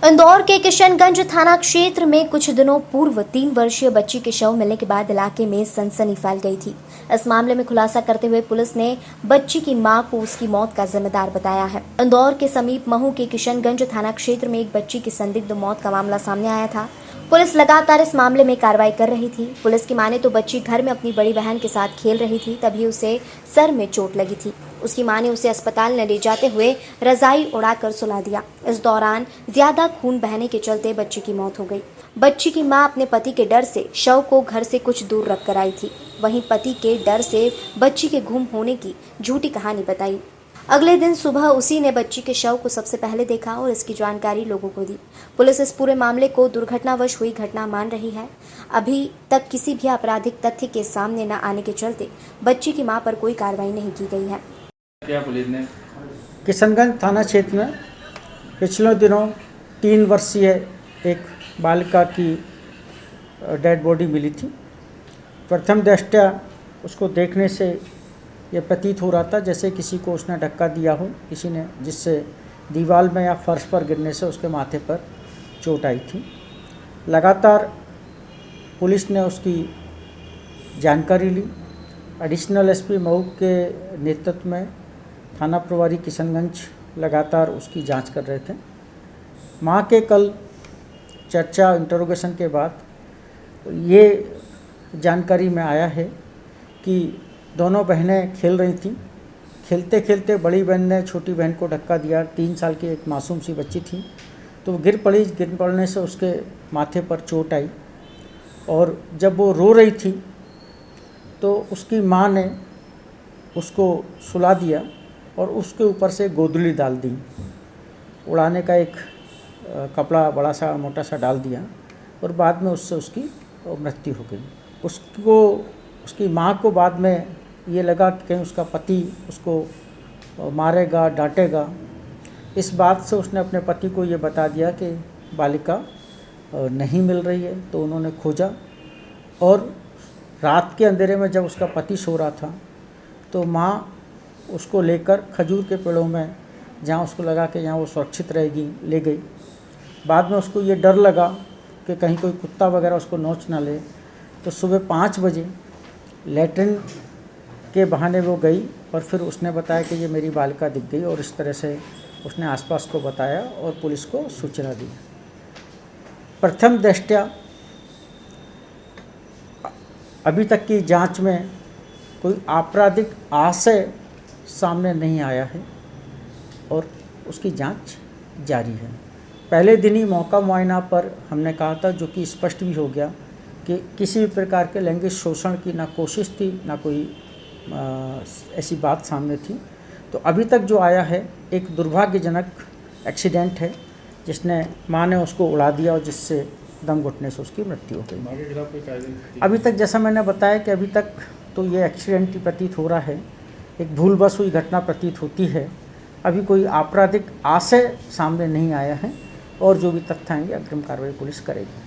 इंदौर के किशनगंज थाना क्षेत्र में कुछ दिनों पूर्व 3 वर्षीय बच्ची के शव मिलने के बाद इलाके में सनसनी फैल गई थी। इस मामले में खुलासा करते हुए पुलिस ने बच्ची की मां को उसकी मौत का जिम्मेदार बताया है। इंदौर के समीप महू के किशनगंज थाना क्षेत्र में एक बच्ची की संदिग्ध मौत का मामला सामने आया था। पुलिस लगातार इस मामले में कार्रवाई कर रही थी। पुलिस की माने तो बच्ची घर में अपनी बड़ी बहन के साथ खेल रही थी, तभी उसे सर में चोट लगी थी। उसकी मां ने उसे अस्पताल न ले जाते हुए रजाई उड़ाकर सुला दिया। इस दौरान ज्यादा खून बहने के चलते बच्ची की मौत हो गई। बच्ची की मां अपने पति के डर से शव को घर से कुछ दूर रख कर आई थी। वहीं पति के डर से बच्ची के गुम होने की झूठी कहानी बताई। अगले दिन सुबह उसी ने बच्ची के शव को सबसे पहले देखा और इसकी जानकारी लोगों को दी। पुलिस इस पूरे मामले को दुर्घटनावश हुई घटना मान रही है। अभी तक किसी भी आपराधिक तथ्य के सामने न आने के चलते बच्ची की मां पर कोई कार्रवाई नहीं की गई है। क्या पुलिस ने किशनगंज थाना क्षेत्र में पिछले दिनों 3 वर्षीय एक बालिका की डेड बॉडी मिली थी। प्रथम दृष्टया उसको देखने से ये प्रतीत हो रहा था जैसे किसी को उसने धक्का दिया हो, किसी ने, जिससे दीवार में या फर्श पर गिरने से उसके माथे पर चोट आई थी। लगातार पुलिस ने उसकी जानकारी ली। एडिशनल एसपी मऊ के नेतृत्व में थाना प्रभारी किशनगंज लगातार उसकी जांच कर रहे थे। मां के कल चर्चा इंटरोगेशन के बाद ये जानकारी में आया है कि दोनों बहनें खेल रही थीं। खेलते खेलते बड़ी बहन ने छोटी बहन को धक्का दिया। 3 साल की एक मासूम सी बच्ची थी, तो वो गिर पड़ी। गिर पड़ने से उसके माथे पर चोट आई और जब वो रो रही थी तो उसकी मां ने उसको सुला दिया और उसके ऊपर से गोदली डाल दी। उड़ाने का एक कपड़ा बड़ा सा मोटा सा डाल दिया और बाद में उससे उसकी मृत्यु हो गई। उसकी मां को बाद में ये लगा कि कहीं उसका पति उसको मारेगा, डांटेगा। इस बात से उसने अपने पति को ये बता दिया कि बालिका नहीं मिल रही है। तो उन्होंने खोजा और रात के अंधेरे में जब उसका पति सो रहा था तो माँ उसको लेकर खजूर के पेड़ों में, जहाँ उसको लगा कि यहाँ वो सुरक्षित रहेगी, ले गई। बाद में उसको ये डर लगा कि कहीं कोई कुत्ता वगैरह उसको नोच ना ले, तो सुबह 5 बजे लैट्रिन के बहाने वो गई और फिर उसने बताया कि ये मेरी बालिका दिख गई और इस तरह से उसने आसपास को बताया और पुलिस को सूचना दी। प्रथम दृष्टया अभी तक की जांच में कोई आपराधिक आशय सामने नहीं आया है और उसकी जांच जारी है। पहले दिन ही मौका मुआयना पर हमने कहा था, जो कि स्पष्ट भी हो गया कि किसी भी प्रकार के लैंगिक शोषण की ना कोशिश थी, ना कोई ऐसी बात सामने थी। तो अभी तक जो आया है एक दुर्भाग्यजनक एक्सीडेंट है, जिसने मां ने उसको उड़ा दिया और जिससे दम घुटने से उसकी मृत्यु हो गई। अभी तक जैसा मैंने बताया कि अभी तक तो ये एक्सीडेंट ही प्रतीत हो रहा है, एक भूलवश हुई घटना प्रतीत होती है। अभी कोई आपराधिक आशय सामने नहीं आया है और जो भी तथ्य आएंगे अग्रिम कार्रवाई पुलिस करेगी।